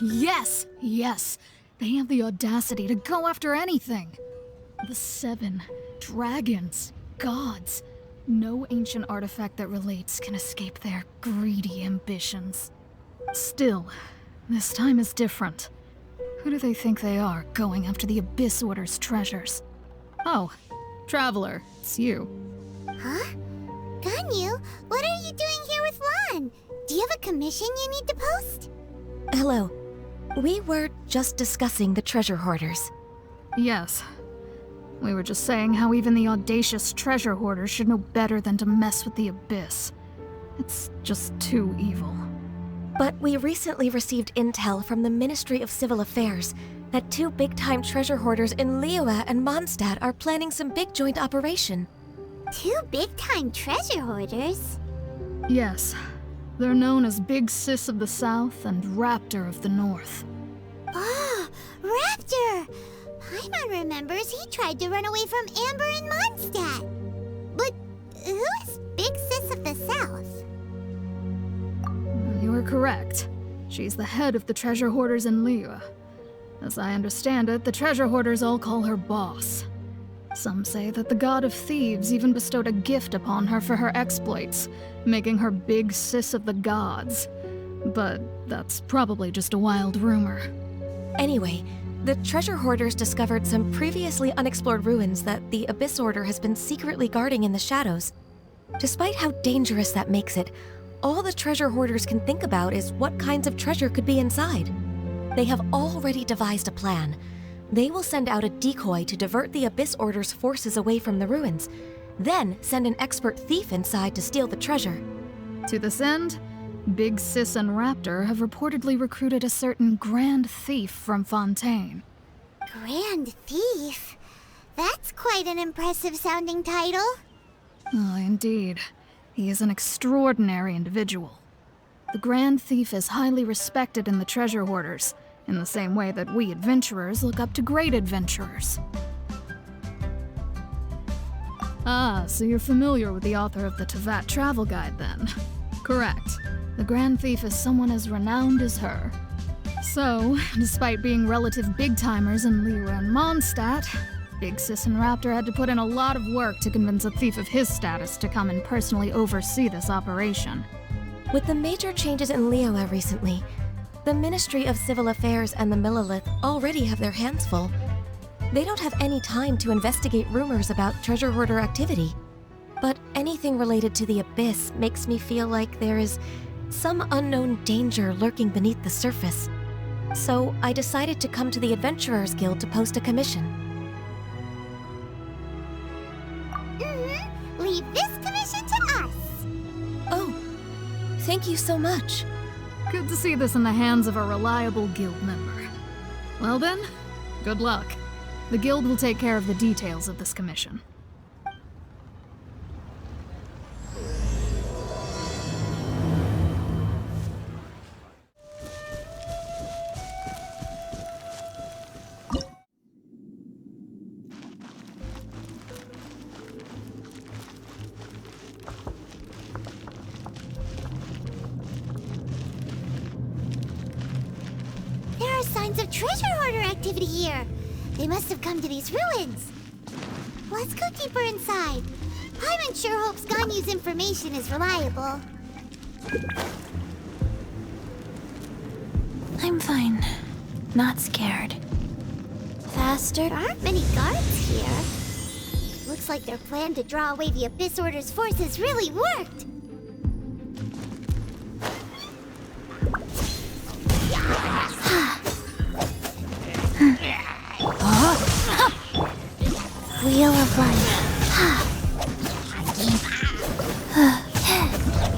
Yes! Yes! They have the audacity to go after anything! The 7 dragons, gods. No ancient artifact that relates can escape their greedy ambitions. Still, this time is different. Who do they think they are, going after the Abyss Order's treasures? Oh, Traveler, it's you. Huh? Ganyu, what are you doing here with Lan? Do you have a commission you need to post? Hello. We were just discussing the treasure hoarders. Yes. We were just saying how even the audacious treasure hoarders should know better than to mess with the Abyss. It's just too evil. But we recently received intel from the Ministry of Civil Affairs that 2 big-time treasure hoarders in Liyue and Mondstadt are planning some big joint operation. 2 big-time treasure hoarders? Yes. They're known as Big Sis of the South and Raptor of the North. Oh, Raptor! Paimon remembers he tried to run away from Amber in Mondstadt. But who is Big Sis of the South? You are correct. She's the head of the treasure hoarders in Liyue. As I understand it, the treasure hoarders all call her boss. Some say that the god of thieves even bestowed a gift upon her for her exploits, making her Big Sis of the gods. But that's probably just a wild rumor. Anyway, the treasure hoarders discovered some previously unexplored ruins that the Abyss Order has been secretly guarding in the shadows. Despite how dangerous that makes it, all the treasure hoarders can think about is what kinds of treasure could be inside. They have already devised a plan. They will send out a decoy to divert the Abyss Order's forces away from the ruins, then send an expert thief inside to steal the treasure. To this end, Big Sis and Raptor have reportedly recruited a certain Grand Thief from Fontaine. Grand Thief? That's quite an impressive sounding title. Oh, indeed. He is an extraordinary individual. The Grand Thief is highly respected in the treasure hoarders, in the same way that we adventurers look up to great adventurers. Ah, so you're familiar with the author of the Teyvat Travel Guide, then? Correct. The Grand Thief is someone as renowned as her. So, despite being relative big-timers in Liyue and Mondstadt, Big Sis and Raptor had to put in a lot of work to convince a thief of his status to come and personally oversee this operation. With the major changes in Liyue recently, the Ministry of Civil Affairs and the Millelith already have their hands full. They don't have any time to investigate rumors about treasure hoarder activity. But anything related to the Abyss makes me feel like there is some unknown danger lurking beneath the surface. So I decided to come to the Adventurers Guild to post a commission. Leave this commission to us. Oh, thank you so much. Good to see this in the hands of a reliable guild member. Well then, good luck. The guild will take care of the details of this commission. Signs of treasure hoarder activity here. They must have come to these ruins. Let's go deeper inside. Paimon sure hopes Ganyu's information is reliable. I'm fine. Not scared. Faster? There aren't many guards here. Looks like their plan to draw away the Abyss Order's forces really worked. Wheel of Life.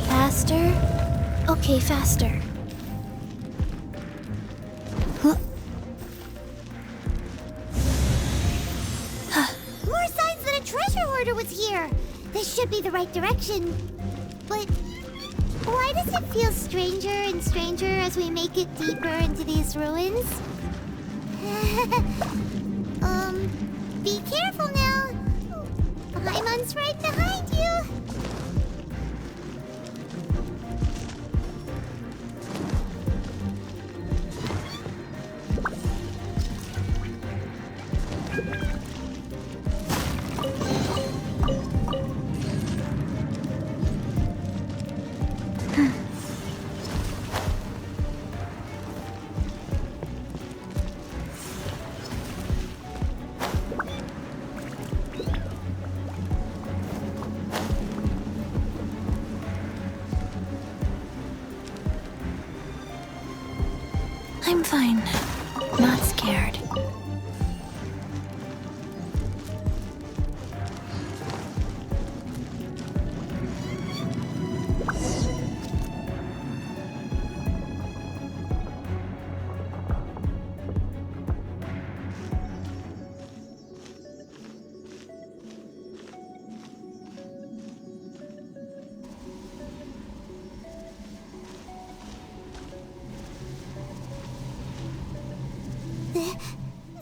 Faster? Okay, faster. More signs that a treasure hoarder was here. This should be the right direction. But why does it feel stranger and stranger as we make it deeper into these ruins? Be careful now. Paimon's right behind you. I'm fine. Not scared.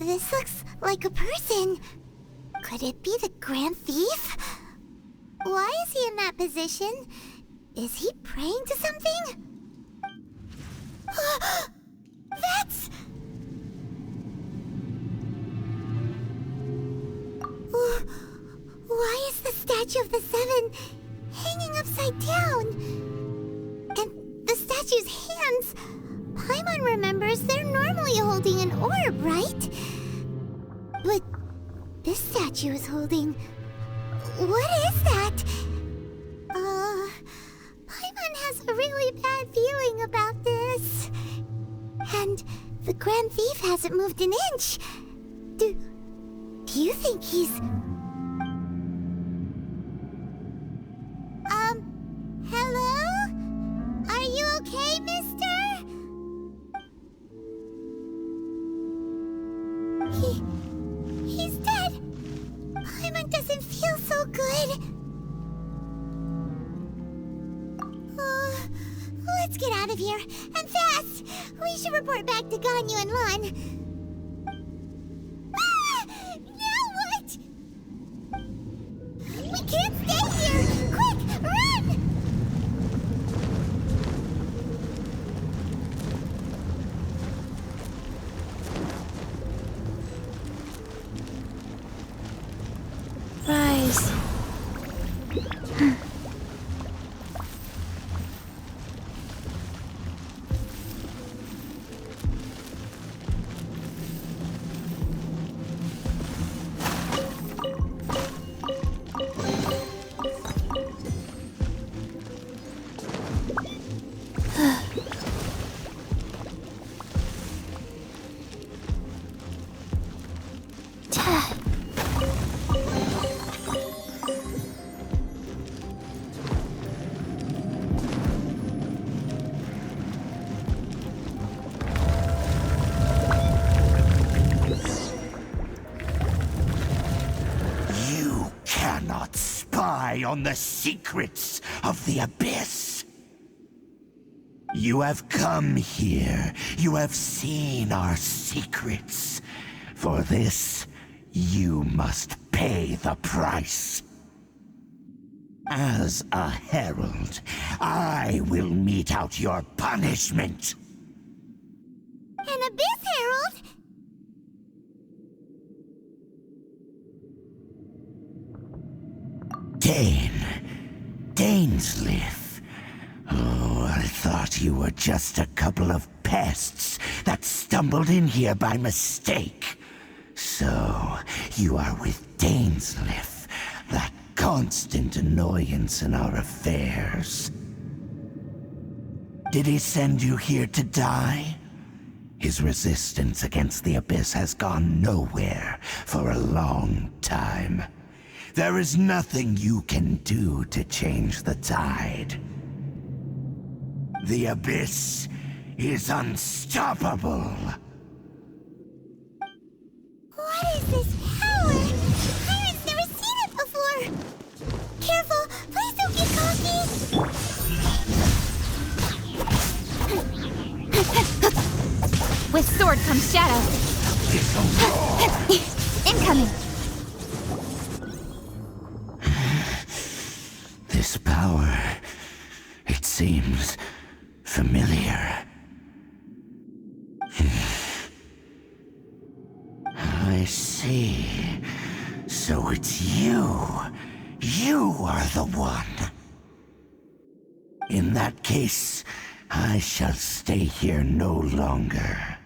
This looks like a person. Could it be the Grand Thief? Why is he in that position? Is he praying to something? That's... Why is the statue of the Seven hanging upside down? And the statue's hands... Paimon remembers they're normally holding an orb, right? But this statue is holding... What is that? Paimon has a really bad feeling about this. And the Grand Thief hasn't moved an inch. Do you think he's... Hello? Are you okay, mister? He's dead. Paimon doesn't feel so good. Let's get out of here, and fast! We should report back to Ganyu and Lon. Now what? We can't stay here! Quick, run! Rise. On the secrets of the Abyss. You have come here. You have seen our secrets. For this, you must pay the price. As a herald, I will mete out your punishment. An Abyss Herald? Dainsleif. Oh, I thought you were just a couple of pests that stumbled in here by mistake. So, you are with Dainsleif, that constant annoyance in our affairs. Did he send you here to die? His resistance against the Abyss has gone nowhere for a long time. There is nothing you can do to change the tide. The Abyss is unstoppable. What is this power? Pirate's never seen it before. Careful, please don't get cocky. With sword comes shadow. Incoming. This power, it seems familiar. I see. So it's you. You are the one. In that case, I shall stay here no longer.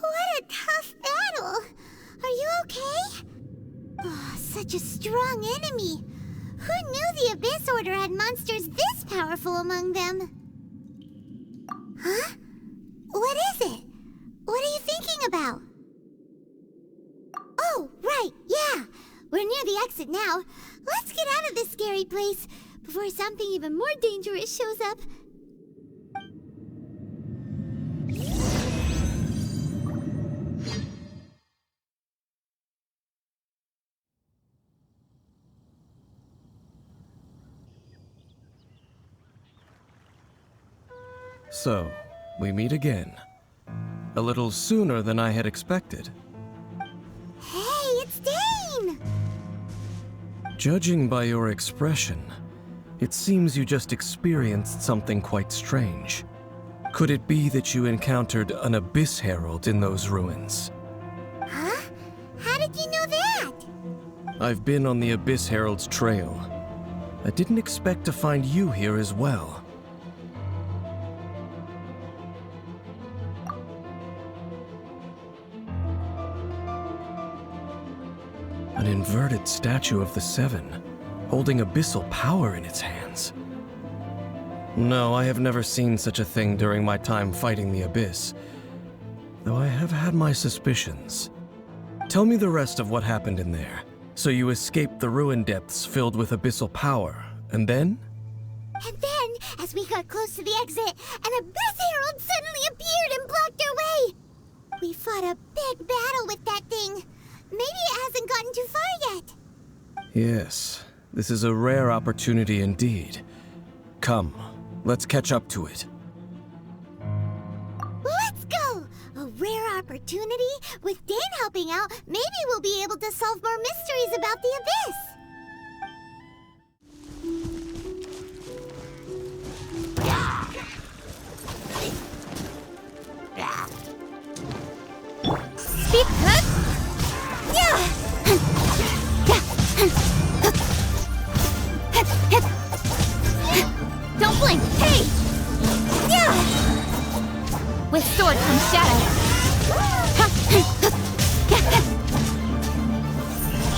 What a tough battle! Are you okay? Oh, such a strong enemy. Who knew the Abyss Order had monsters this powerful among them? Huh? What is it? What are you thinking about? Oh, right, yeah. We're near the exit now. Let's get out of this scary place before something even more dangerous shows up. So, we meet again. A little sooner than I had expected. Hey, it's Dane! Judging by your expression, it seems you just experienced something quite strange. Could it be that you encountered an Abyss Herald in those ruins? Huh? How did you know that? I've been on the Abyss Herald's trail. I didn't expect to find you here as well. An inverted statue of the Seven, holding abyssal power in its hands. No, I have never seen such a thing during my time fighting the Abyss, though I have had my suspicions. Tell me the rest of what happened in there. So you escaped the ruin depths filled with abyssal power, and then? And then, as we got close to the exit, an Abyss Herald suddenly appeared and blocked our way! We fought a big battle with that thing. Maybe it hasn't gotten too far yet. Yes, this is a rare opportunity indeed. Come, let's catch up to it. Let's go! A rare opportunity? With Dane helping out, maybe we'll be able to solve more mysteries about the Abyss. Speed cut! Don't blink! Hey! With sword comes shadow.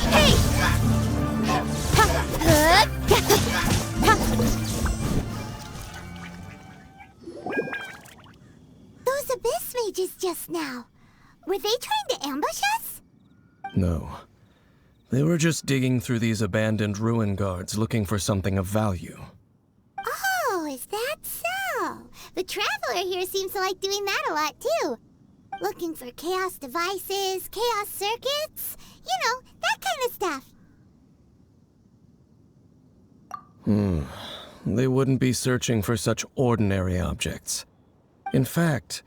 Hey! Those Abyss Mages just now. Were they trying to ambush us? No. They were just digging through these abandoned ruin guards looking for something of value. Oh, is that so? The Traveler here seems to like doing that a lot, too. Looking for chaos devices, chaos circuits, you know, that kind of stuff. They wouldn't be searching for such ordinary objects. In fact,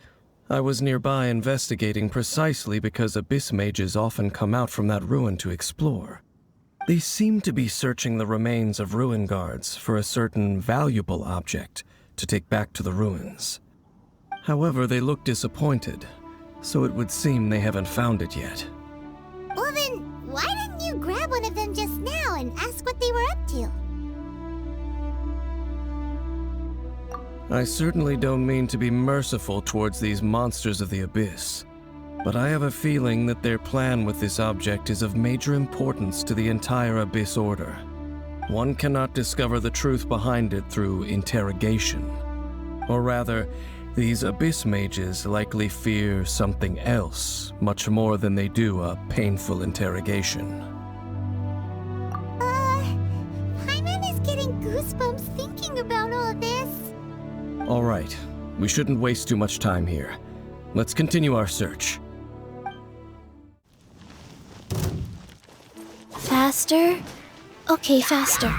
I was nearby investigating precisely because Abyss Mages often come out from that ruin to explore. They seem to be searching the remains of ruin guards for a certain valuable object to take back to the ruins. However, they look disappointed, so it would seem they haven't found it yet. Well then, why didn't you grab one of them just now and ask what they were up to? I certainly don't mean to be merciful towards these monsters of the Abyss, but I have a feeling that their plan with this object is of major importance to the entire Abyss Order. One cannot discover the truth behind it through interrogation. Or rather, these Abyss Mages likely fear something else much more than they do a painful interrogation. Paimon is getting goosebumps thinking about all this. All right, we shouldn't waste too much time here. Let's continue our search. Faster? Okay, faster.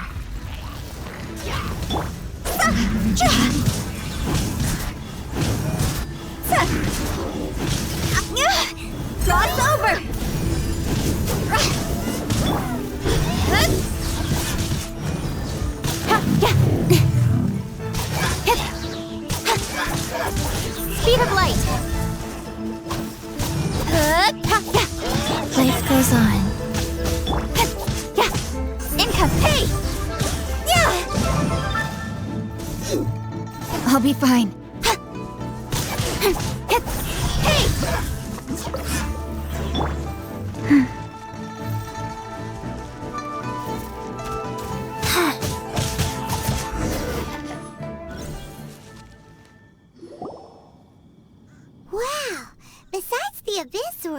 Cross over! Speed of light! Life goes on. Income! Hey! I'll be fine. Hey!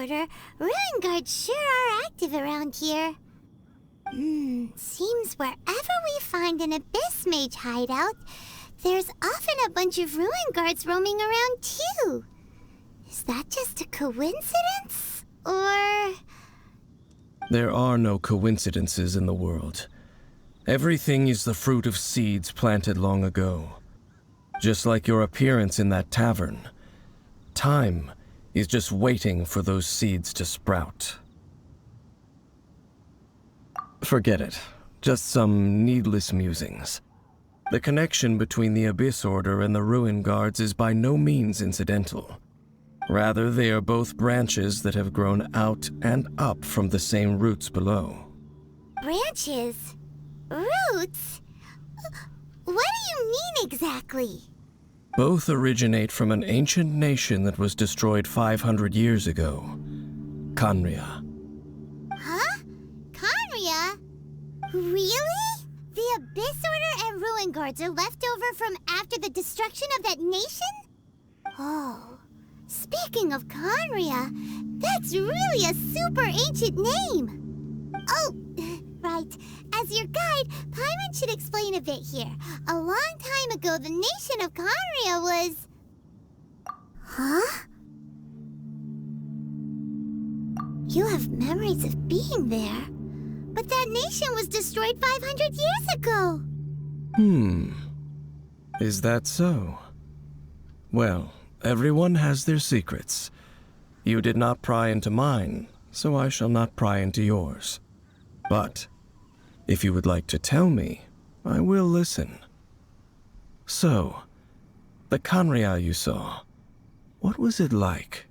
Order, Ruin Guards sure are active around here. Seems wherever we find an Abyss Mage hideout, there's often a bunch of Ruin Guards roaming around too. Is that just a coincidence? Or... There are no coincidences in the world. Everything is the fruit of seeds planted long ago. Just like your appearance in that tavern. Time is just waiting for those seeds to sprout. Forget it. Just some needless musings. The connection between the Abyss Order and the Ruin Guards is by no means incidental. Rather, they are both branches that have grown out and up from the same roots below. Branches? Roots? What do you mean exactly? Both originate from an ancient nation that was destroyed 500 years ago. Khaenri'ah. Huh? Khaenri'ah? Really? The Abyss Order and Ruin Guards are left over from after the destruction of that nation? Oh, speaking of Khaenri'ah, that's really a super ancient name. Oh, right. As your guide, Paimon should explain a bit here. A long time ago, the nation of Khaenri'ah was... Huh? You have memories of being there. But that nation was destroyed 500 years ago. Is that so? Well, everyone has their secrets. You did not pry into mine, so I shall not pry into yours. But, if you would like to tell me, I will listen. So, the Khaenri'ah you saw, what was it like?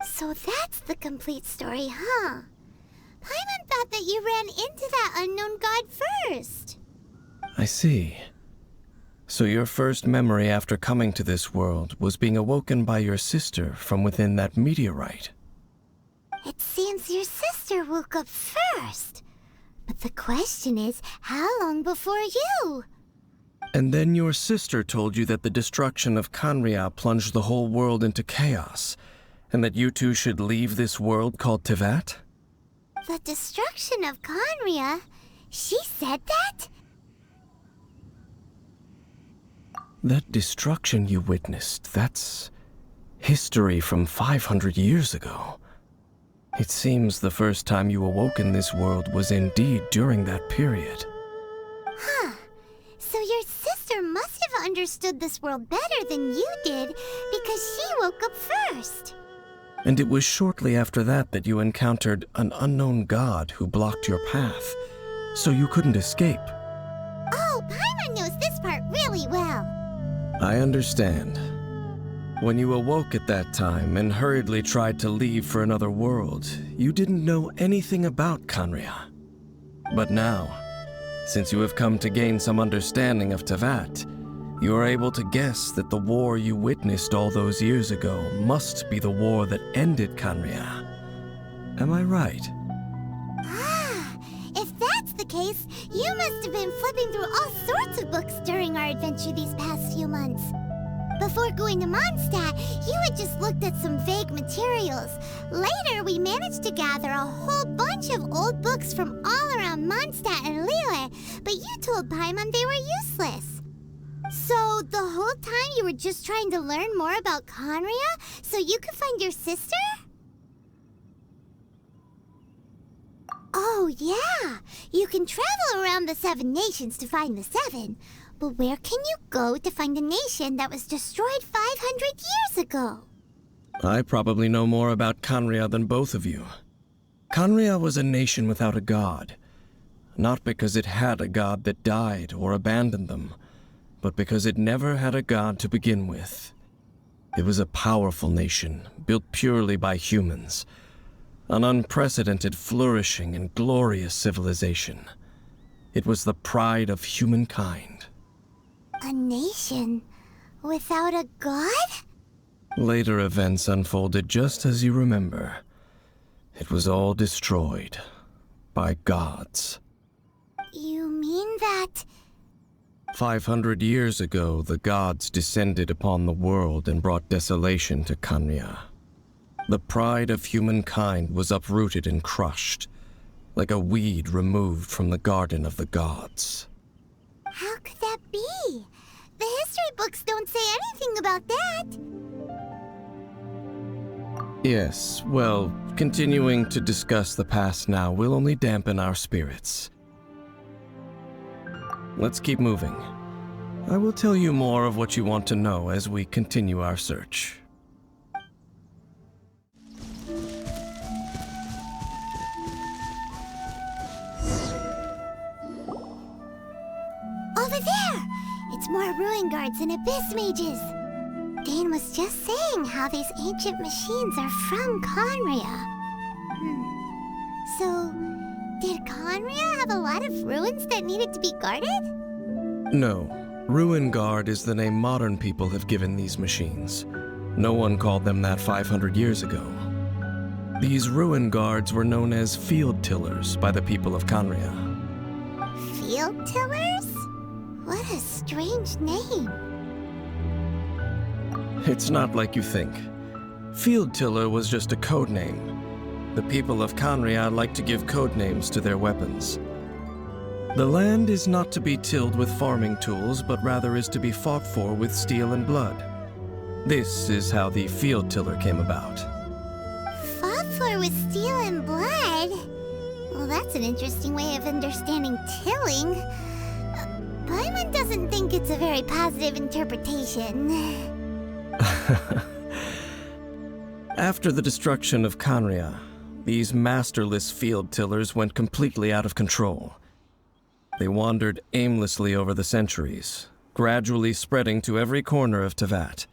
So that's the complete story, huh? Paimon thought that you ran into that unknown god first. I see. So your first memory after coming to this world was being awoken by your sister from within that meteorite. It seems your sister woke up first. But the question is, how long before you? And then your sister told you that the destruction of Khaenri'ah plunged the whole world into chaos, and that you two should leave this world called Teyvat? The destruction of Khaenri'ah? She said that? That destruction you witnessed, that's history from 500 years ago. It seems the first time you awoke in this world was indeed during that period. Huh. So your sister must have understood this world better than you did, because she woke up first. And it was shortly after that that you encountered an unknown god who blocked your path, so you couldn't escape. Oh, Paimon knows this part really well. I understand. When you awoke at that time and hurriedly tried to leave for another world, you didn't know anything about Khaenri'ah. But now, since you have come to gain some understanding of Teyvat, you are able to guess that the war you witnessed all those years ago must be the war that ended Khaenri'ah. Am I right? Ah, if that's the case, you must have been flipping through all sorts of books during our adventure these past few months. Before going to Mondstadt, you had just looked at some vague materials. Later, we managed to gather a whole bunch of old books from all around Mondstadt and Liyue, but you told Paimon they were useless. So, the whole time you were just trying to learn more about Khaenri'ah so you could find your sister? Oh, yeah. You can travel around the 7 nations to find the 7. But where can you go to find a nation that was destroyed 500 years ago? I probably know more about Khaenri'ah than both of you. Khaenri'ah was a nation without a god. Not because it had a god that died or abandoned them, but because it never had a god to begin with. It was a powerful nation, built purely by humans. An unprecedented, flourishing, and glorious civilization. It was the pride of humankind. A nation without a god? Later events unfolded just as you remember. It was all destroyed, by gods. You mean that... 500 years ago, the gods descended upon the world and brought desolation to Khaenri'ah. The pride of humankind was uprooted and crushed, like a weed removed from the garden of the gods. How could that be? The history books don't say anything about that. Yes, well, continuing to discuss the past now will only dampen our spirits. Let's keep moving. I will tell you more of what you want to know as we continue our search. Over there! It's more ruin guards and abyss mages. Dane was just saying how these ancient machines are from Khaenri'ah. So, did Khaenri'ah have a lot of ruins that needed to be guarded? No. Ruin Guard is the name modern people have given these machines. No one called them that 500 years ago. These Ruin Guards were known as Field Tillers by the people of Khaenri'ah. Field tillers? What a strange name. It's not like you think. Field Tiller was just a code name. The people of Khaenri'ah like to give code names to their weapons. The land is not to be tilled with farming tools, but rather is to be fought for with steel and blood. This is how the Field Tiller came about. Fought for with steel and blood? Well, that's an interesting way of understanding tilling. Paimon doesn't think it's a very positive interpretation. After the destruction of Khaenri'ah, these masterless field tillers went completely out of control. They wandered aimlessly over the centuries, gradually spreading to every corner of Teyvat.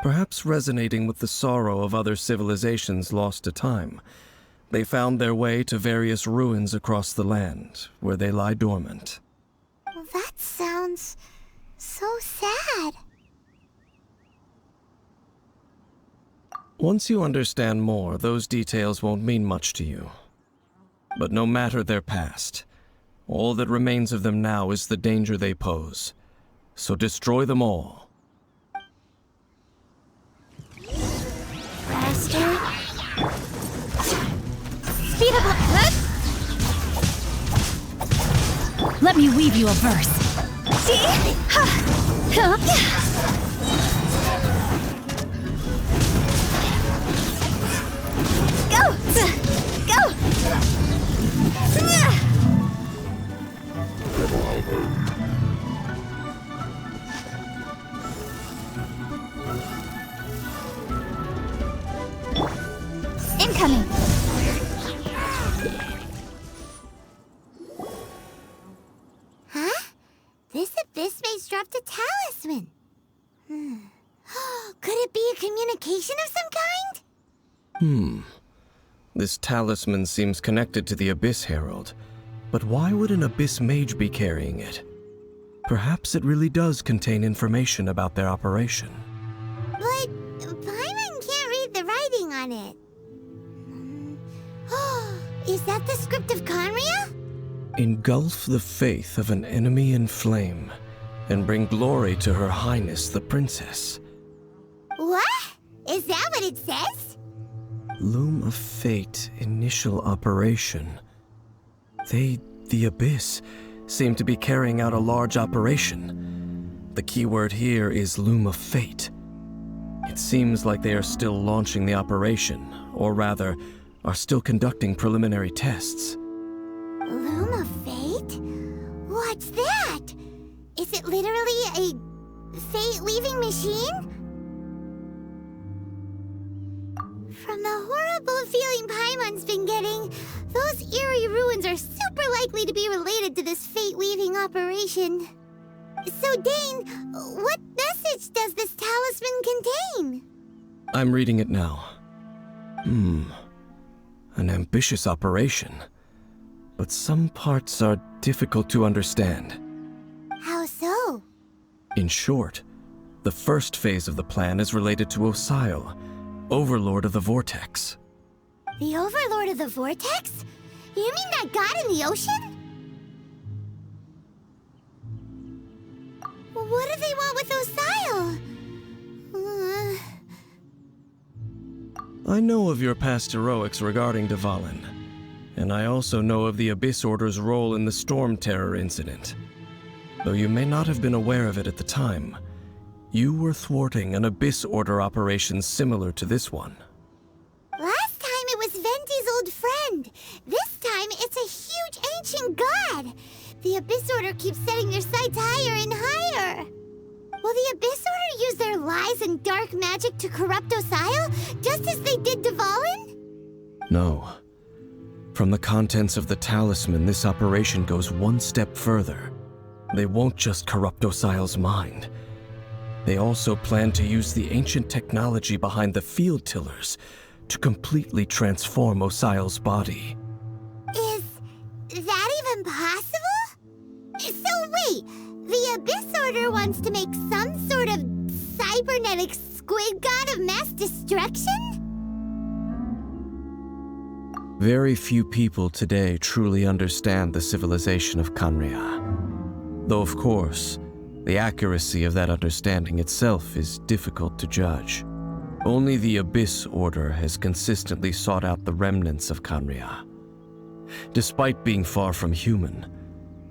Perhaps resonating with the sorrow of other civilizations lost to time, they found their way to various ruins across the land, where they lie dormant. Well, that sounds so sad. Once you understand more, those details won't mean much to you. But no matter their past, all that remains of them now is the danger they pose. So destroy them all. Faster. Speed up! Let me weave you a verse. Go! Go! Incoming! Huh? This abyss mage dropped a talisman. Could it be a communication of some kind? This talisman seems connected to the Abyss Herald. But why would an Abyss Mage be carrying it? Perhaps it really does contain information about their operation. But Paimon can't read the writing on it. Is that the script of Khaenri'ah? Engulf the faith of an enemy in flame, and bring glory to Her Highness the Princess. What? Is that what it says? Loom of Fate, initial operation. They, the Abyss, seem to be carrying out a large operation. The keyword here is Loom of Fate. It seems like they are still launching the operation, or rather, are still conducting preliminary tests. Loom of Fate? What's that? Is it literally a fate-weaving machine? From the horrible feeling Paimon's been getting, those eerie ruins are super likely to be related to this fate-weaving operation. So, Dane, what message does this talisman contain? I'm reading it now. An ambitious operation. But some parts are difficult to understand. How so? In short, the first phase of the plan is related to Osile, Overlord of the Vortex. The Overlord of the Vortex? You mean that god in the ocean? What do they want with Osial? I know of your past heroics regarding Dvalin, and I also know of the Abyss Order's role in the Storm Terror incident. Though you may not have been aware of it at the time, you were thwarting an Abyss Order operation similar to this one. Last time it was Venti's old friend. This time it's a huge ancient god. The Abyss Order keeps setting their sights higher and higher. Will the Abyss Order use their lies and dark magic to corrupt Osial, just as they did Dvalin? No. From the contents of the Talisman, this operation goes one step further. They won't just corrupt Osial's mind. They also plan to use the ancient technology behind the field tillers to completely transform Osial's body. Is that even possible? So wait, the Abyss Order wants to make some sort of cybernetic squid god of mass destruction? Very few people today truly understand the civilization of Khaenri'ah. Though of course, the accuracy of that understanding itself is difficult to judge. Only the Abyss Order has consistently sought out the remnants of Khaenri'ah. Despite being far from human,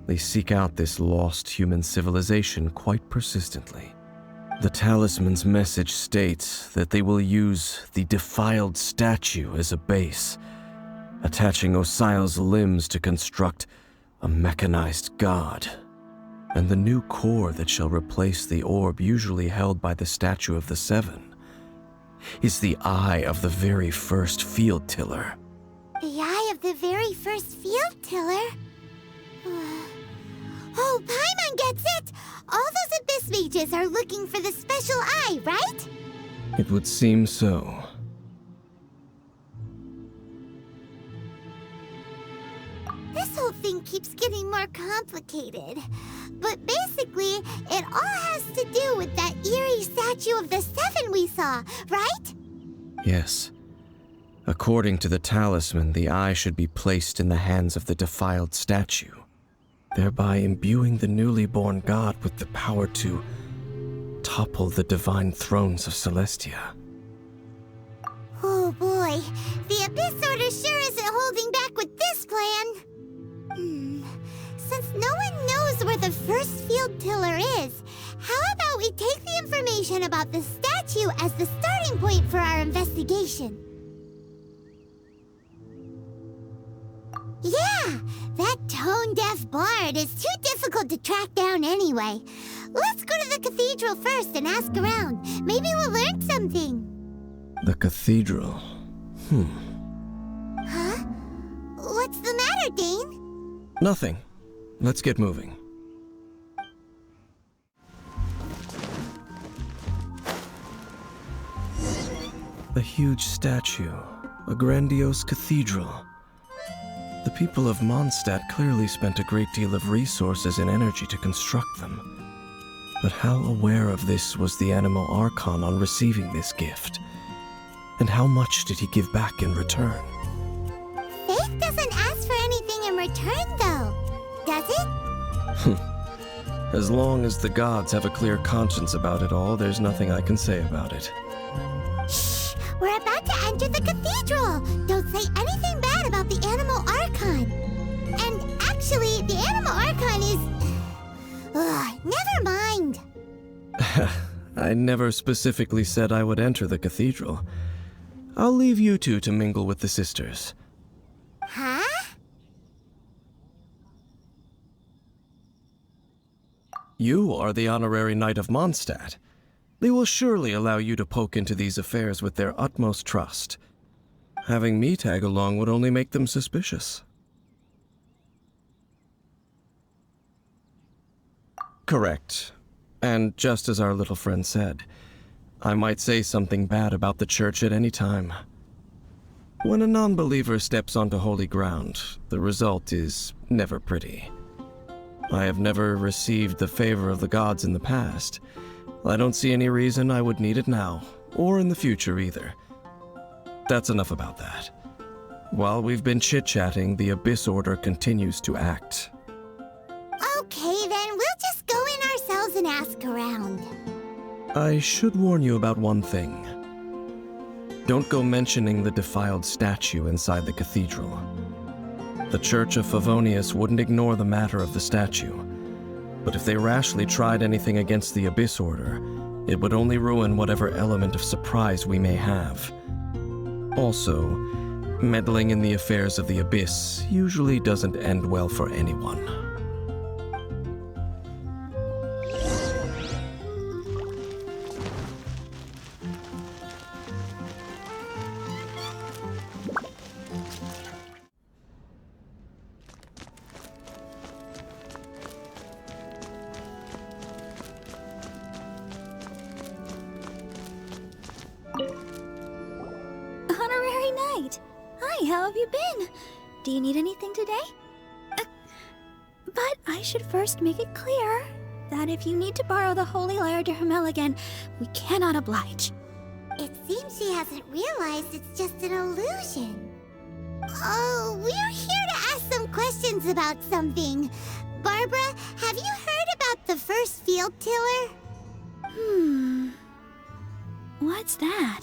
they seek out this lost human civilization quite persistently. The Talisman's message states that they will use the defiled statue as a base, attaching Osial's limbs to construct a mechanized god. And the new core that shall replace the orb usually held by the Statue of the Seven is the eye of the very first field tiller. The eye of the very first field tiller? Oh, Paimon gets it! All those Abyss mages are looking for the special eye, right? It would seem so. This whole thing keeps getting more complicated. But basically, it all has to do with that eerie Statue of the Seven we saw, right? Yes. According to the Talisman, the eye should be placed in the hands of the defiled statue, thereby imbuing the newly born god with the power to topple the divine thrones of Celestia. Oh boy, the Abyss Order sure isn't holding back with this plan. Since no one knows where the first field tiller is, how about we take the information about the statue as the starting point for our investigation? Yeah, that tone-deaf bard is too difficult to track down anyway. Let's go to the Cathedral first and ask around. Maybe we'll learn something. The Cathedral? Huh? What's the matter, Dane? Nothing. Let's get moving. A huge statue, a grandiose cathedral. The people of Mondstadt clearly spent a great deal of resources and energy to construct them. But how aware of this was the Animal Archon on receiving this gift? And how much did he give back in return? Faith doesn't ask for anything in return, though, does it? As long as the gods have a clear conscience about it all, there's nothing I can say about it. Shh! We're about to enter the cathedral! Don't say anything bad about the Animal Archon. And actually, the Animal Archon is... never mind. I never specifically said I would enter the cathedral. I'll leave you two to mingle with the sisters. Huh? You are the honorary knight of Mondstadt. They will surely allow you to poke into these affairs with their utmost trust. Having me tag along would only make them suspicious. Correct. And just as our little friend said, I might say something bad about the church at any time. When a non-believer steps onto holy ground, the result is never pretty. I have never received the favor of the gods in the past. I don't see any reason I would need it now, or in the future either. That's enough about that. While we've been chit-chatting, the Abyss Order continues to act. Okay, then we'll just go in ourselves and ask around. I should warn you about one thing. Don't go mentioning the defiled statue inside the cathedral. The Church of Favonius wouldn't ignore the matter of the statue, but if they rashly tried anything against the Abyss Order, it would only ruin whatever element of surprise we may have. Also, meddling in the affairs of the Abyss usually doesn't end well for anyone. Honorary Knight! Hi, how have you been? Do you need anything today? But I should first make it clear that if you need to borrow the Holy Lyre to Hermel again, we cannot oblige. It seems she hasn't realized it's just an illusion. Oh, we're here to ask some questions about something. Barbara, have you heard about the first field tiller? What's that?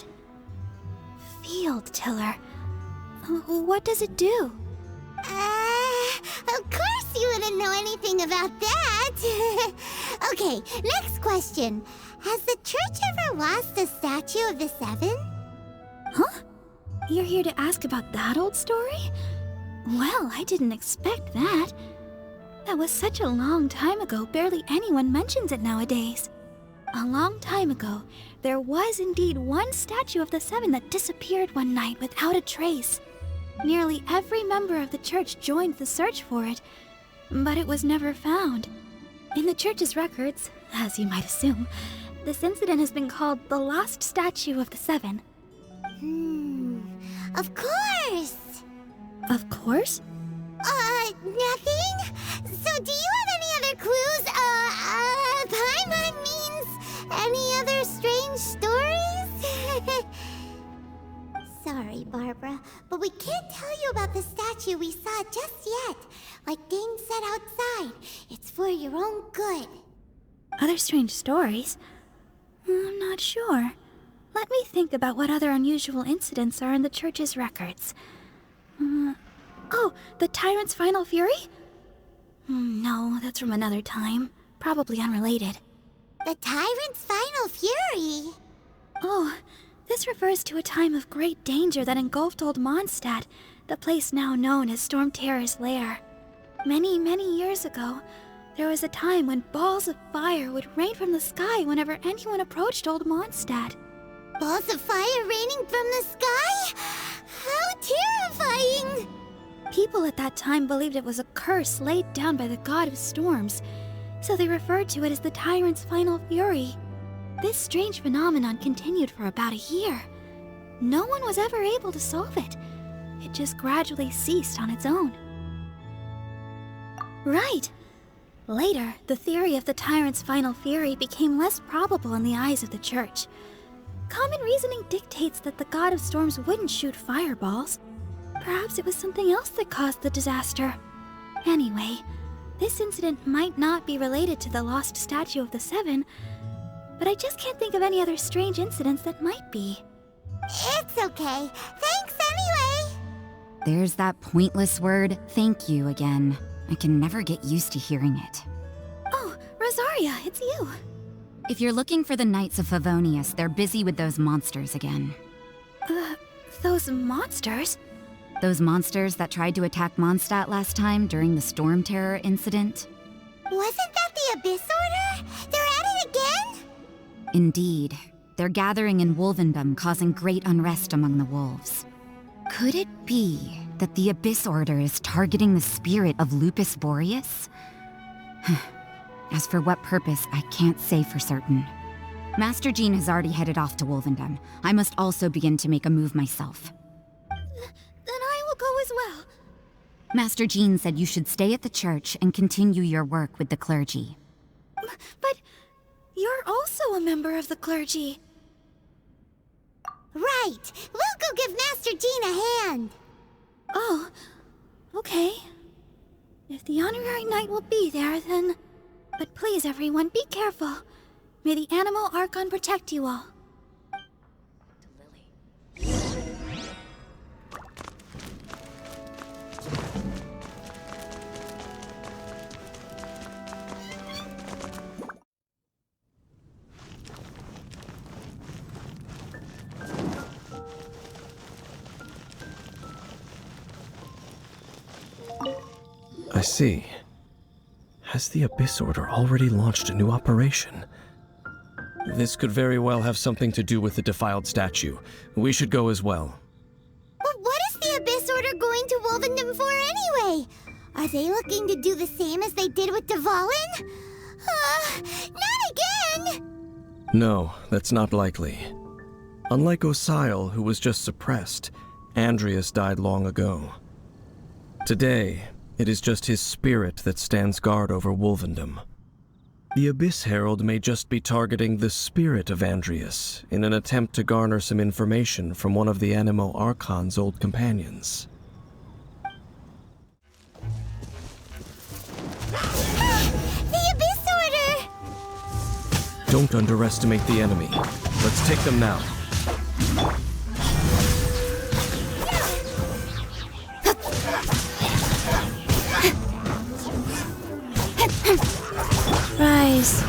Field tiller. What does it do? Of course you wouldn't know anything about that. Okay, next question. Has the church ever lost a statue of the Seven? Huh? You're here to ask about that old story? Well, I didn't expect that. That was such a long time ago, barely anyone mentions it nowadays. A long time ago, there was indeed one statue of the Seven that disappeared one night without a trace. Nearly every member of the church joined the search for it, but it was never found. In the church's records, as you might assume, this incident has been called the Lost Statue of the Seven. Of course! Of course? Nothing? So do you have any other clues? Paimon means any other strange stories? Sorry, Barbara, but we can't tell you about the statue we saw just yet. Like Dane said outside, it's for your own good. Other strange stories? I'm not sure. Let me think about what other unusual incidents are in the church's records. Oh, the Tyrant's Final Fury? No, that's from another time. Probably unrelated. The Tyrant's Final Fury? Oh, this refers to a time of great danger that engulfed Old Mondstadt, the place now known as Storm Terror's lair. Many, many years ago, there was a time when balls of fire would rain from the sky whenever anyone approached Old Mondstadt. Balls of fire raining from the sky? How terrifying! People at that time believed it was a curse laid down by the god of storms, so they referred to it as the Tyrant's Final Fury. This strange phenomenon continued for about a year. No one was ever able to solve it. It just gradually ceased on its own. Right! Later, the theory of the Tyrant's Final Fury became less probable in the eyes of the church. Common reasoning dictates that the god of storms wouldn't shoot fireballs. Perhaps it was something else that caused the disaster. Anyway, this incident might not be related to the lost statue of the Seven, but I just can't think of any other strange incidents that might be. It's okay. Thanks anyway! There's that pointless word, thank you, again. I can never get used to hearing it. Oh, Rosaria, it's you. If you're looking for the Knights of Favonius, they're busy with those monsters again. Those monsters? Those monsters that tried to attack Mondstadt last time during the Storm Terror incident? Wasn't that the Abyss Order? They're at it again? Indeed. They're gathering in Wolvendom, causing great unrest among the wolves. Could it be that the Abyss Order is targeting the spirit of Lupus Boreas? As for what purpose, I can't say for certain. Master Jean has already headed off to Wolvendom. I must also begin to make a move myself. Then I will go as well. Master Jean said you should stay at the church and continue your work with the clergy. But you're also a member of the clergy. Right! We'll go give Master Jean a hand! Oh, okay. If the honorary knight will be there, then... But please, everyone, be careful. May the animal Archon protect you all. I see. Has the Abyss Order already launched a new operation? This could very well have something to do with the defiled statue. We should go as well. But what is the Abyss Order going to Wolvendom for anyway? Are they looking to do the same as they did with Dvalin? Not again! No, that's not likely. Unlike Osile, who was just suppressed, Andrias died long ago. Today, it is just his spirit that stands guard over Wolvendom. The Abyss Herald may just be targeting the spirit of Andrias in an attempt to garner some information from one of the Animo Archon's old companions. The Abyss Order! Don't underestimate the enemy. Let's take them now. Rise.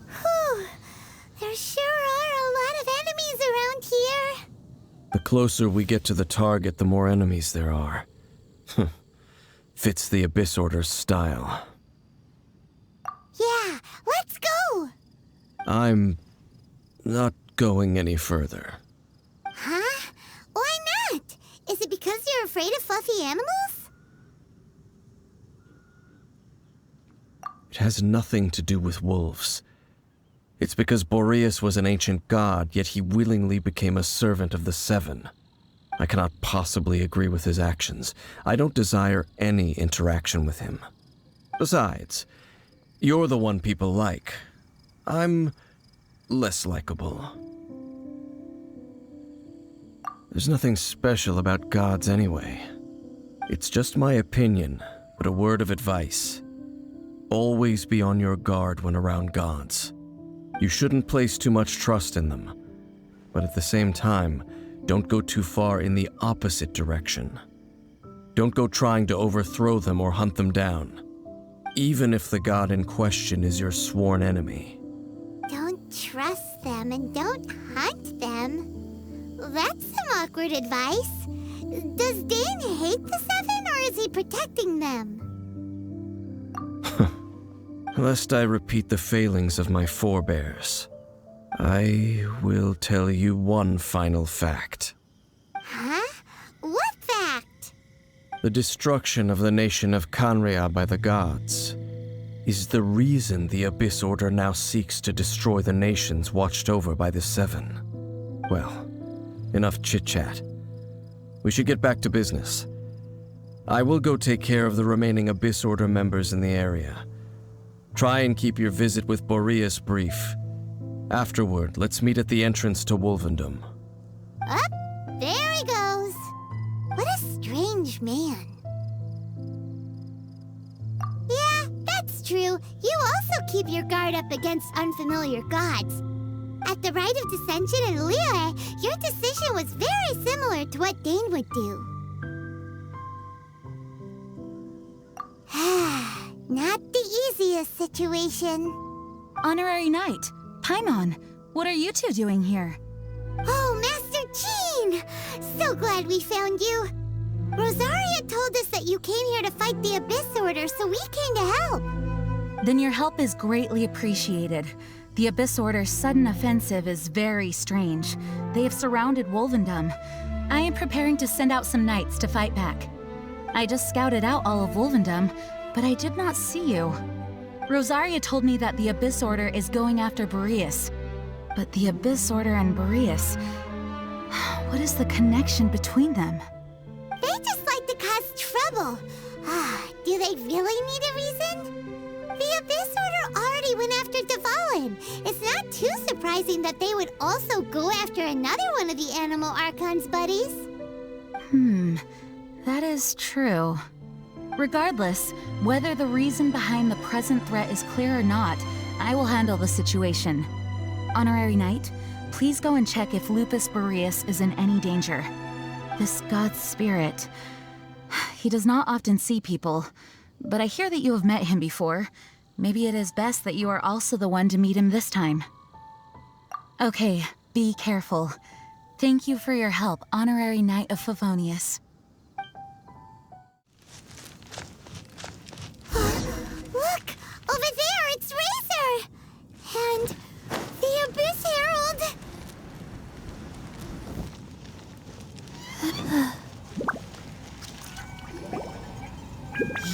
Whew. There sure are a lot of enemies around here. The closer we get to the target, the more enemies there are. Fits the Abyss Order's style. Yeah, let's go! I'm not going any further. Huh? Why not? Is it because you're afraid of fluffy animals? It has nothing to do with wolves. It's because Boreas was an ancient god, yet he willingly became a servant of the Seven. I cannot possibly agree with his actions. I don't desire any interaction with him. Besides, you're the one people like. I'm less likable. There's nothing special about gods anyway. It's just my opinion, but a word of advice. Always be on your guard when around gods. You shouldn't place too much trust in them, but at the same time, don't go too far in the opposite direction. Don't go trying to overthrow them or hunt them down, even if the god in question is your sworn enemy. Don't trust them and don't hunt them. That's some awkward advice. Does Dane hate the Seven, or is he protecting them? Lest I repeat the failings of my forebears, I will tell you one final fact. Huh? What fact? The destruction of the nation of Khaenri'ah by the gods is the reason the Abyss Order now seeks to destroy the nations watched over by the Seven. Well, enough chit-chat. We should get back to business. I will go take care of the remaining Abyss Order members in the area. Try and keep your visit with Boreas brief. Afterward, let's meet at the entrance to Wolvendom. Up, there he goes. What a strange man. Yeah, that's true. You also keep your guard up against unfamiliar gods. At the Rite of Dissension in Liyue, your decision was very similar to what Dane would do. Not the easiest situation. Honorary Knight, Paimon, what are you two doing here? Oh, Master Jean! So glad we found you. Rosaria told us that you came here to fight the Abyss Order, so we came to help. Then your help is greatly appreciated. The Abyss Order's sudden offensive is very strange. They have surrounded Wolvendom. I am preparing to send out some knights to fight back. I just scouted out all of Wolvendom, but I did not see you. Rosaria told me that the Abyss Order is going after Boreas. But the Abyss Order and Boreas... what is the connection between them? They just like to cause trouble. Do they really need a reason? The Abyss Order already went after Dvalin. It's not too surprising that they would also go after another one of the Animal Archon's buddies. That is true. Regardless, whether the reason behind the present threat is clear or not, I will handle the situation. Honorary Knight, please go and check if Lupus Boreas is in any danger. This god's spirit... He does not often see people, but I hear that you have met him before. Maybe it is best that you are also the one to meet him this time. Okay, be careful. Thank you for your help, Honorary Knight of Favonius. Look! Over there, it's Razor! And the Abyss Herald!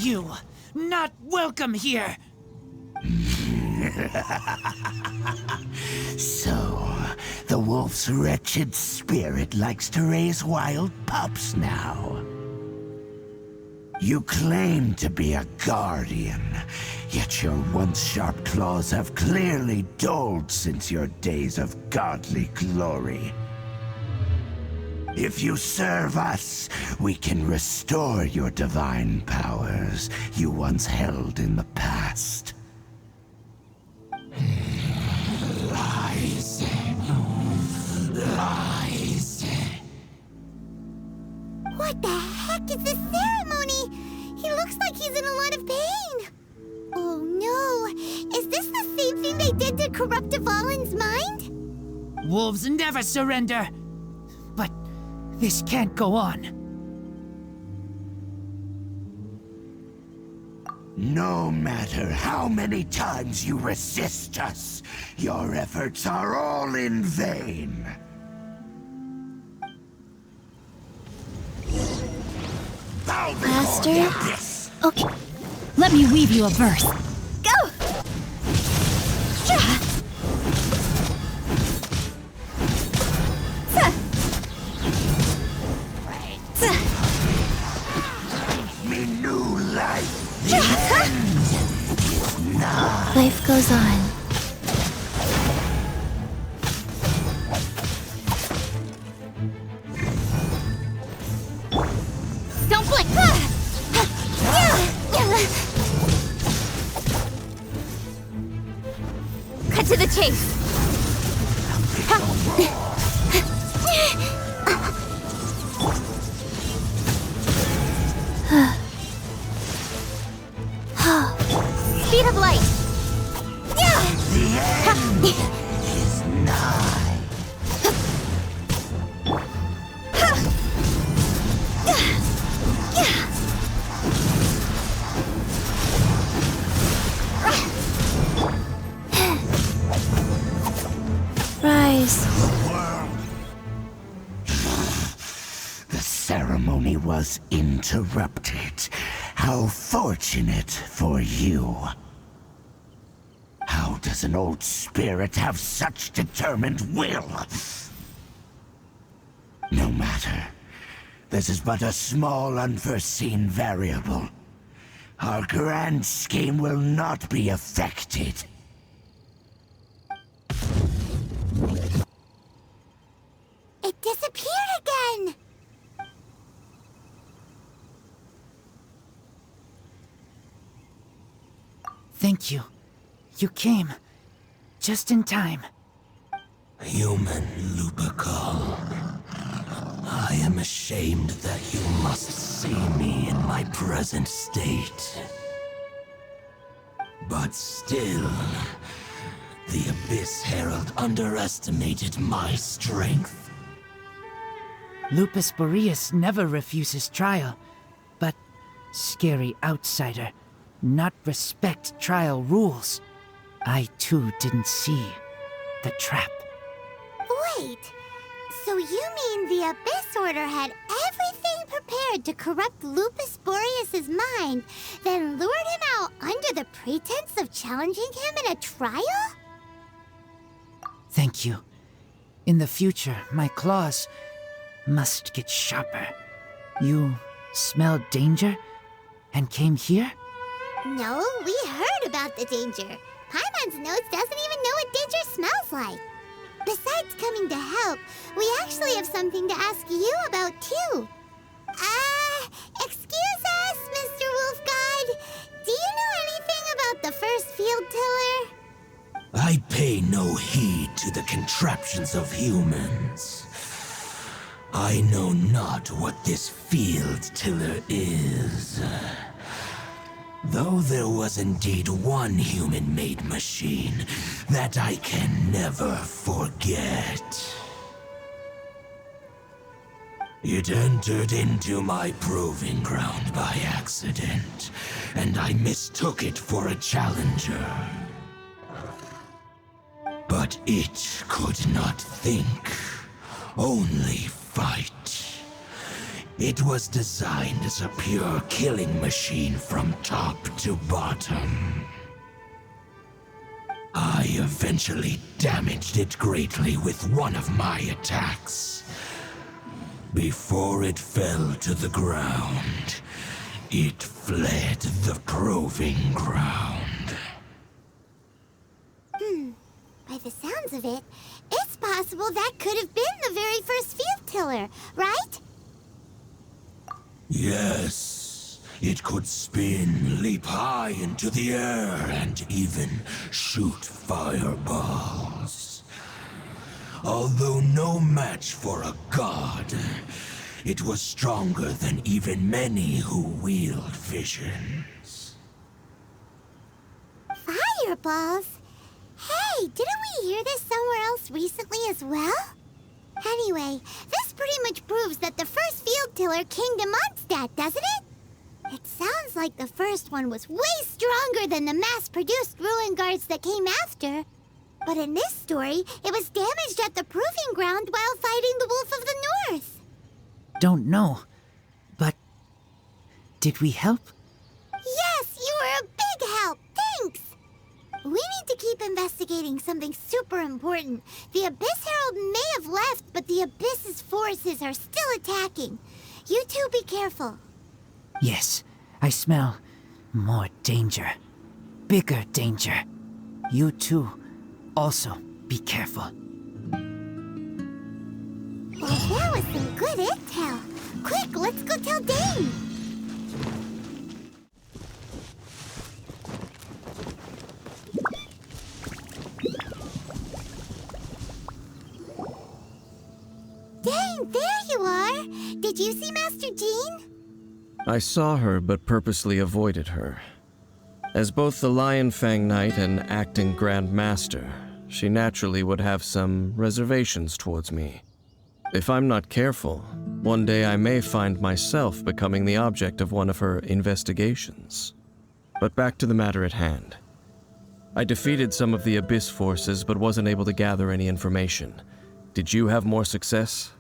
You, not welcome here! So, the wolf's wretched spirit likes to raise wild pups now. You claim to be a guardian, yet your once sharp claws have clearly dulled since your days of godly glory. If you serve us, we can restore your divine powers you once held in the past. What the heck is this ceremony? He looks like he's in a lot of pain. Oh no, is this the same thing they did to corrupt Dvalin's mind? Wolves never surrender! But this can't go on. No matter how many times you resist us, your efforts are all in vain. Master? Okay. Let me weave you a verse. Go! Me new life. The end is nigh. Life goes on. Don't blink! Cut to the chase! Speed of light! The end is nigh. Rise. The ceremony was interrupted. How fortunate for you. How does an old spirit have such determined will? No matter. This is but a small unforeseen variable. Our grand scheme will not be affected. It disappeared again! Thank you. You came. Just in time. Human Lupercal. I am ashamed that you must see me in my present state. But still, the Abyss Herald underestimated my strength. Lupus Boreas never refuses trial, but scary outsider, not respect trial rules. I too didn't see the trap. Wait, so you mean the Abyss Order had everything prepared to corrupt Lupus Boreas' mind, then lured him out under the pretense of challenging him in a trial? Thank you. In the future, my claws must get sharper. You smelled danger and came here? No, we heard about the danger. Paimon's nose doesn't even know what danger smells like. Besides coming to help, we actually have something to ask you about, too. Excuse us, Mr. Wolf God. Do you know anything about the first field tiller? I pay no heed to the contraptions of humans. I know not what this field tiller is. Though there was indeed one human-made machine that I can never forget. It entered into my proving ground by accident, and I mistook it for a challenger. But it could not think, only fight. It was designed as a pure killing machine from top to bottom. I eventually damaged it greatly with one of my attacks. Before it fell to the ground, it fled the proving ground. By the sounds of it, it's possible that could have been the very first field tiller, right? Yes, it could spin, leap high into the air, and even shoot fireballs. Although no match for a god, it was stronger than even many who wield visions. Fireballs? Hey, didn't we hear this somewhere else recently as well? Anyway, this pretty much proves that the first field tiller came to Mondstadt, doesn't it? It sounds like the first one was way stronger than the mass-produced ruin guards that came after. But in this story, it was damaged at the proving ground while fighting the Wolf of the North. Don't know, but did we help? Yes, you were a big help. Thanks. We need to keep investigating something super important. The Abyss Herald may have left, but the Abyss's forces are still attacking. You two be careful. Yes, I smell more danger. Bigger danger. You too, also be careful. Well, that was some good intel. Quick, let's go tell Dane. Dane, there you are! Did you see Master Jean? I saw her, but purposely avoided her. As both the Lion Fang Knight and acting Grand Master, she naturally would have some reservations towards me. If I'm not careful, one day I may find myself becoming the object of one of her investigations. But back to the matter at hand. I defeated some of the Abyss forces, but wasn't able to gather any information. Did you have more success?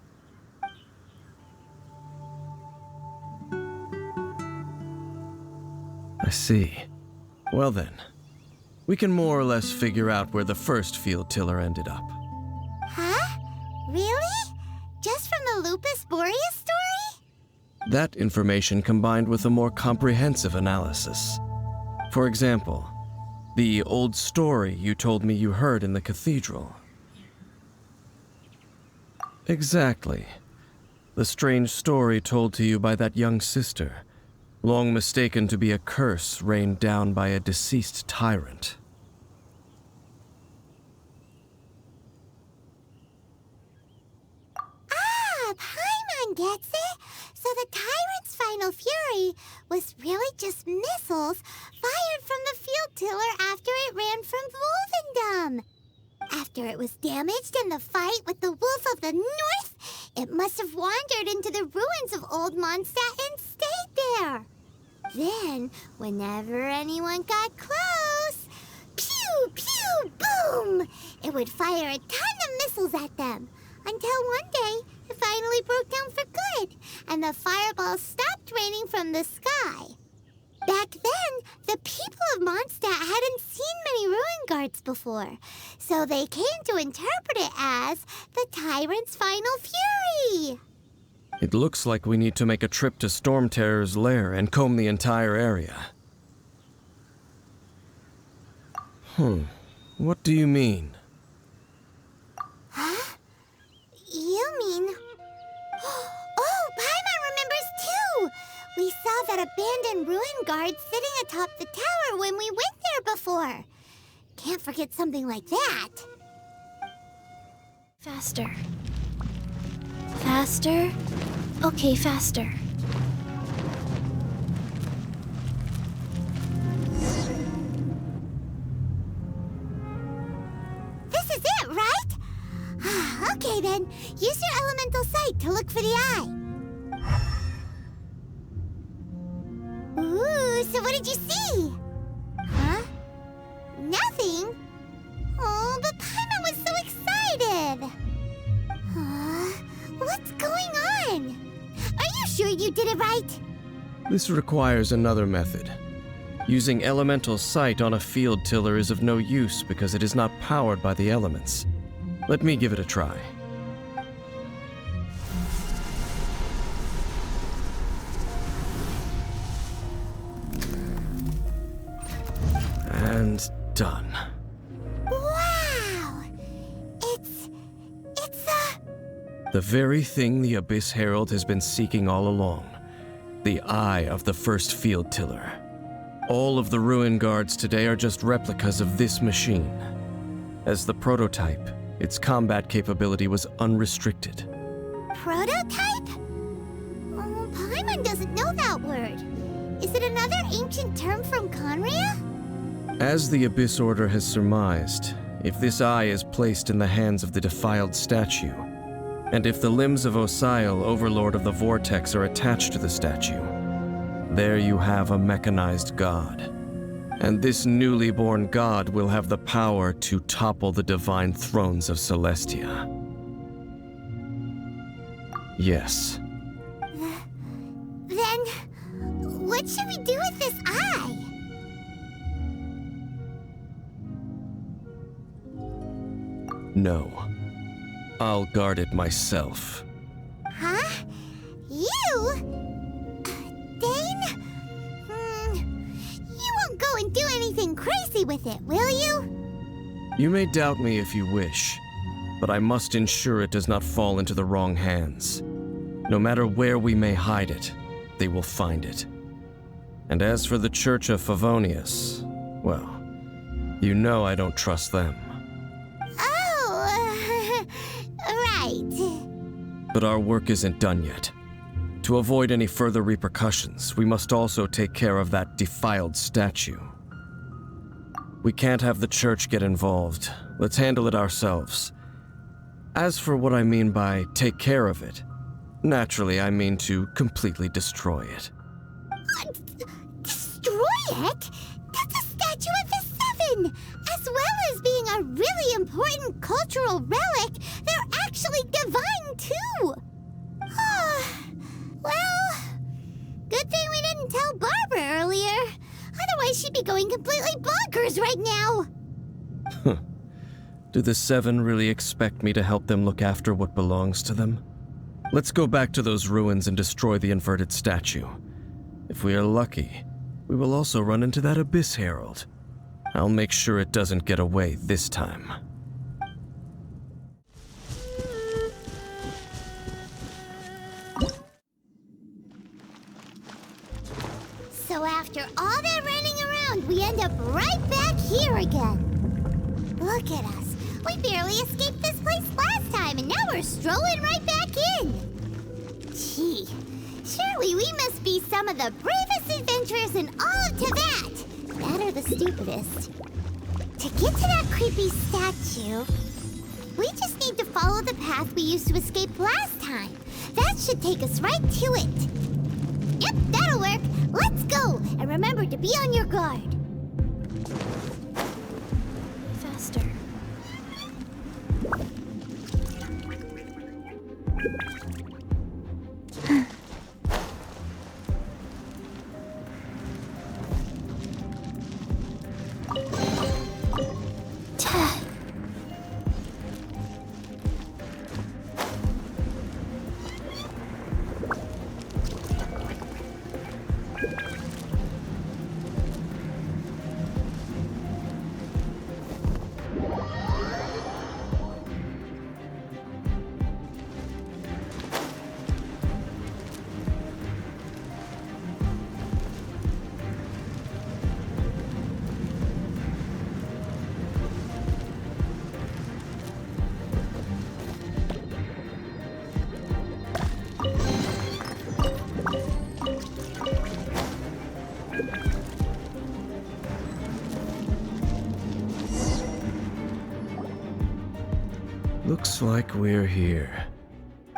I see. Well then, we can more or less figure out where the first field tiller ended up. Huh? Really? Just from the Lupus Boreas story? That information combined with a more comprehensive analysis. For example, the old story you told me you heard in the Cathedral. Exactly. The strange story told to you by that young sister, long mistaken to be a curse rained down by a deceased tyrant. Ah, Paimon gets it! So the tyrant's final fury was really just missiles fired from the field tiller after it ran from Wolvendom. After it was damaged in the fight with the Wolf of the North, it must have wandered into the ruins of Old Mondstadt and stayed there. Then, whenever anyone got close, pew, pew, boom! It would fire a ton of missiles at them, until one day it finally broke down for good, and the fireballs stopped raining from the sky. Back then, the people of Mondstadt hadn't seen many ruin guards before, so they came to interpret it as the tyrant's final fury. It looks like we need to make a trip to Storm Terror's lair and comb the entire area. What do you mean? Huh? You mean... Oh, Paimon remembers too! We saw that abandoned ruin guard sitting atop the tower when we went there before. Can't forget something like that. Faster. Faster? Okay, faster. This is it, right? Okay then, use your elemental sight to look for the eye. Ooh, so what did you see? Huh? Nothing? Oh, but Paimon was so excited. What's going on? Are you sure you did it right? This requires another method. Using elemental sight on a field tiller is of no use because it is not powered by the elements. Let me give it a try. And done. Wow! It's the very thing the Abyss Herald has been seeking all along. The eye of the first field tiller. All of the ruin guards today are just replicas of this machine. As the prototype, its combat capability was unrestricted. prototype? Oh, Paimon doesn't know that word. Is it another ancient term from Khaenri'ah? As the Abyss Order has surmised, if this eye is placed in the hands of the defiled statue, and if the limbs of Osial, Overlord of the Vortex, are attached to the statue, there you have a mechanized god. And this newly born god will have the power to topple the divine thrones of Celestia. Yes. Then, what should we do with this eye? No. I'll guard it myself. Huh? You? Dane? You won't go and do anything crazy with it, will you? You may doubt me if you wish, but I must ensure it does not fall into the wrong hands. No matter where we may hide it, they will find it. And as for the Church of Favonius, well, you know I don't trust them. Right. But our work isn't done yet. To avoid any further repercussions, we must also take care of that defiled statue. We can't have the church get involved. Let's handle it ourselves. As for what I mean by take care of it, naturally I mean to completely destroy it. Destroy it? That's a statue of the Seven! As well as being a really important cultural relic, they're actually divine too! Well, good thing we didn't tell Barbara earlier. Otherwise she'd be going completely bonkers right now! Do the Seven really expect me to help them look after what belongs to them? Let's go back to those ruins and destroy the inverted statue. If we are lucky, we will also run into that Abyss Herald. I'll make sure it doesn't get away this time. So after all that running around, we end up right back here again. Look at us. We barely escaped this place last time, and now we're strolling right back in. Gee, surely we must be some of the bravest adventurers in all of Teyvat. That or the stupidest. To get to that creepy statue, we just need to follow the path we used to escape last time. That should take us right to it. Yep, that'll work. Let's go, and remember to be on your guard. Faster. Looks like we're here.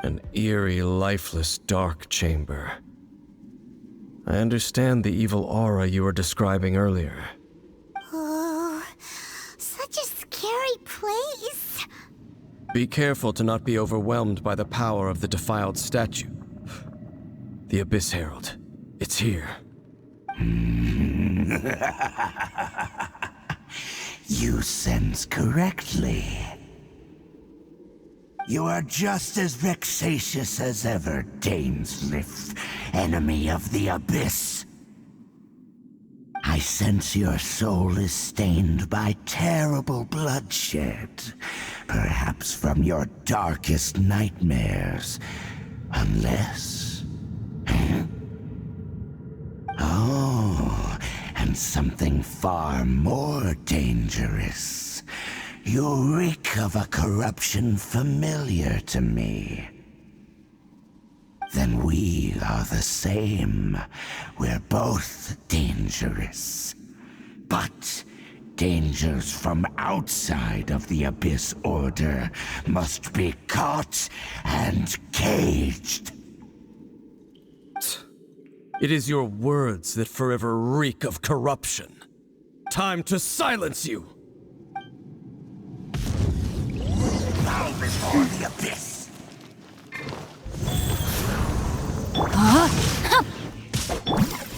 An eerie, lifeless, dark chamber. I understand the evil aura you were describing earlier. Oh, such a scary place. Be careful to not be overwhelmed by the power of the defiled statue. The Abyss Herald. It's here. You sense correctly. You are just as vexatious as ever, Dainsleif, enemy of the Abyss. I sense your soul is stained by terrible bloodshed, perhaps from your darkest nightmares, unless... Oh, and something far more dangerous. You reek of a corruption familiar to me. Then we are the same. We're both dangerous. But dangers from outside of the Abyss Order must be caught and caged. It is your words that forever reek of corruption. Time to silence you! Bow before the Abyss!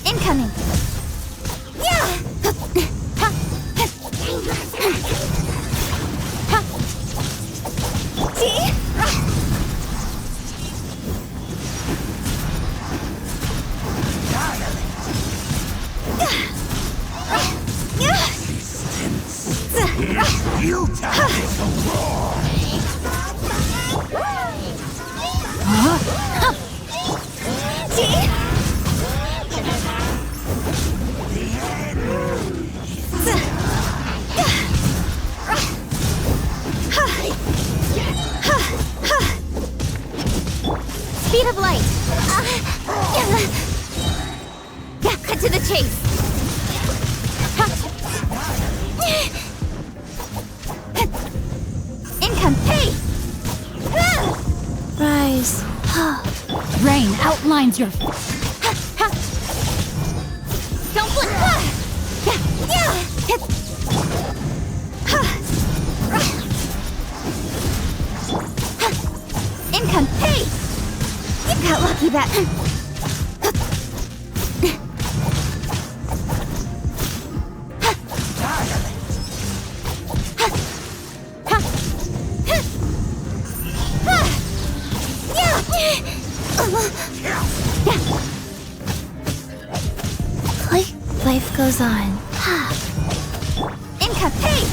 Incoming! Yeah! You time is a war! Speed of light! Yeah, cut to the chase! Income, hey! Rise. Rain outlines your... Don't blink! Income, hey! You got lucky that... Life goes on. Income, hey!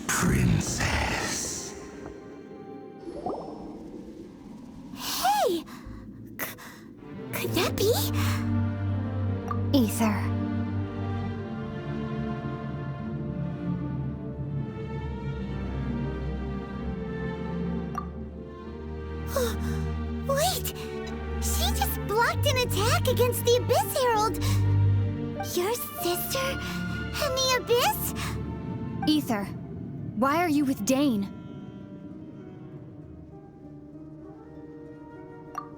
Princess. Hey! Could that be? Aether. Wait! She just blocked an attack against the Abyss Herald! Your sister and the Abyss? Aether, why are you with Dane?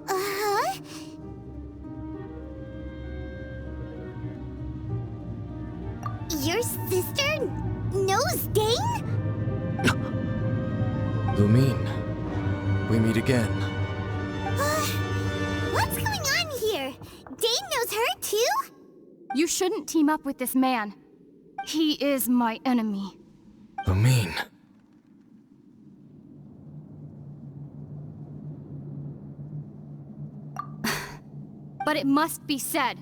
Uh-huh. Your sister knows Dane? Lumine, we meet again. What's going on here? Dane knows her too? You shouldn't team up with this man. He is my enemy. Lumine. But it must be said.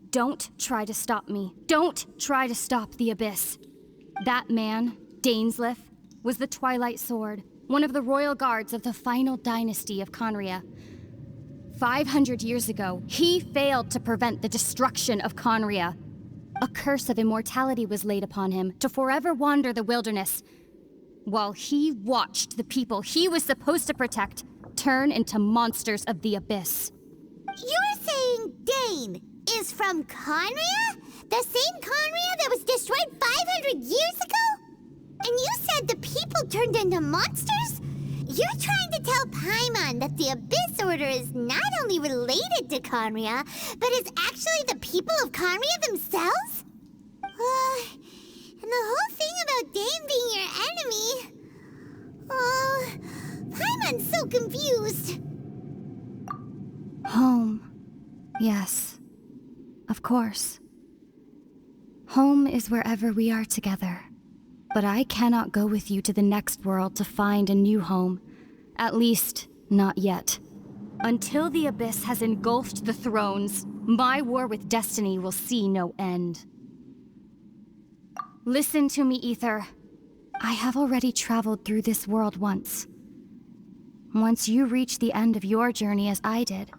Don't try to stop me. Don't try to stop the Abyss. That man, Dainsleif, was the Twilight Sword, one of the royal guards of the final dynasty of Khaenri'ah. 500 years ago, he failed to prevent the destruction of Khaenri'ah. A curse of immortality was laid upon him to forever wander the wilderness, while he watched the people he was supposed to protect turn into monsters of the Abyss. You're saying Dane is from Khaenri'ah? The same Khaenri'ah that was destroyed 500 years ago? And you said the people turned into monsters? You're trying to tell Paimon that the Abyss Order is not only related to Khaenri'ah, but is actually the people of Khaenri'ah themselves? And the whole thing about Dane being your enemy... Paimon's so confused. Home. Yes. Of course. Home is wherever we are together. But I cannot go with you to the next world to find a new home. At least, not yet. Until the Abyss has engulfed the thrones, my war with destiny will see no end. Listen to me, Aether. I have already traveled through this world once. Once you reach the end of your journey as I did,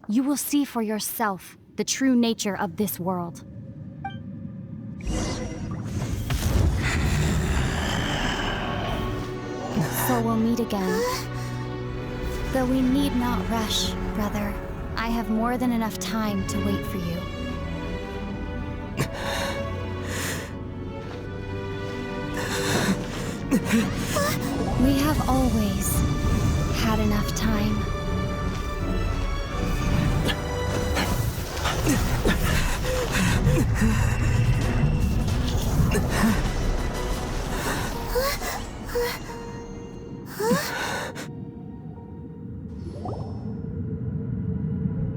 you will see for yourself the true nature of this world. So we'll meet again. Though we need not rush, brother. I have more than enough time to wait for you. We have always had enough time.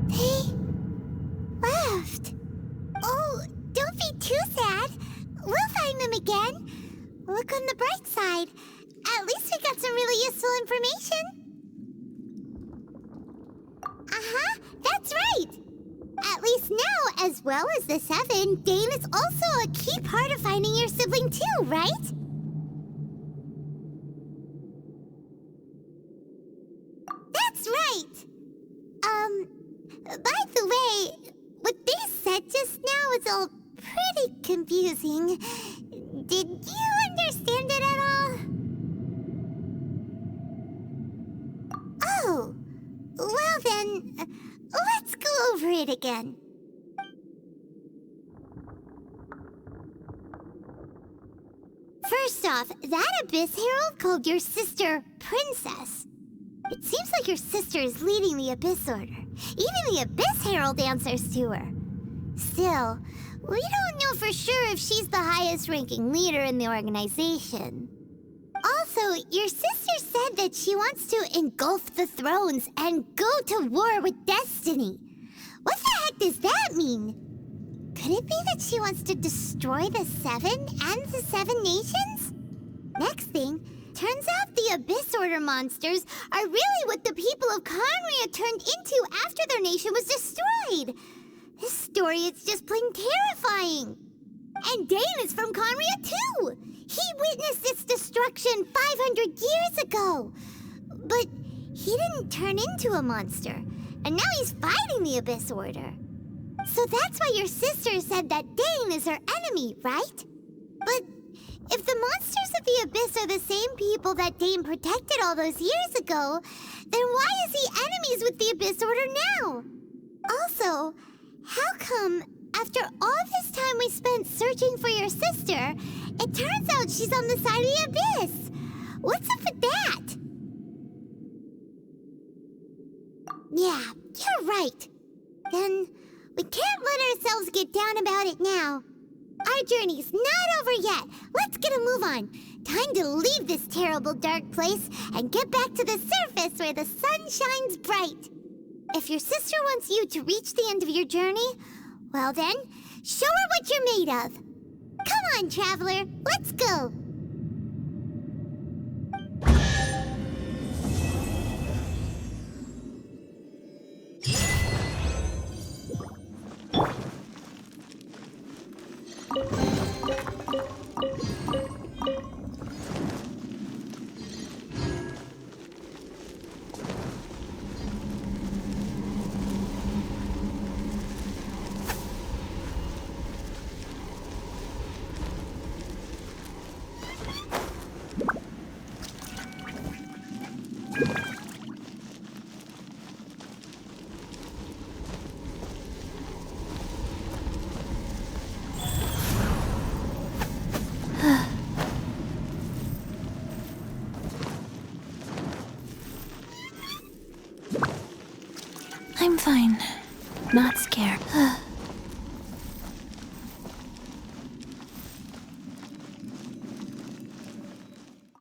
They left. Oh, don't be too sad. We'll find them again. Look on the bright side. At least we got some really useful information. That's right. At least now, as well as the Seven, Dane is also a key part of finding your sibling too, right? That's right. By the way, what they said just now is all pretty confusing. Did you understand it at all? Oh, well then, let's go over it again. First off, that Abyss Herald called your sister Princess. It seems like your sister is leading the Abyss Order. Even the Abyss Herald answers to her. Still, we don't know for sure if she's the highest-ranking leader in the organization. Also, your sister said that she wants to engulf the thrones and go to war with destiny. What the heck does that mean? Could it be that she wants to destroy the Seven and the Seven Nations? Next thing, turns out the Abyss Order monsters are really what the people of Khaenri'ah turned into after their nation was destroyed. This story is just plain terrifying. And Dane is from Khaenri'ah too. He witnessed its destruction 500 years ago. But he didn't turn into a monster. And now he's fighting the Abyss Order. So that's why your sister said that Dane is her enemy, right? But if the monsters of the Abyss are the same people that Dane protected all those years ago, then why is he enemies with the Abyss Order now? Also, how come, after all this time we spent searching for your sister, it turns out she's on the side of the Abyss? What's up with that? Yeah, you're right. Then we can't let ourselves get down about it now. Our journey's not over yet. Let's get a move on. Time to leave this terrible dark place and get back to the surface where the sun shines bright. If your sister wants you to reach the end of your journey, well then, show her what you're made of. Come on, traveler, let's go. Not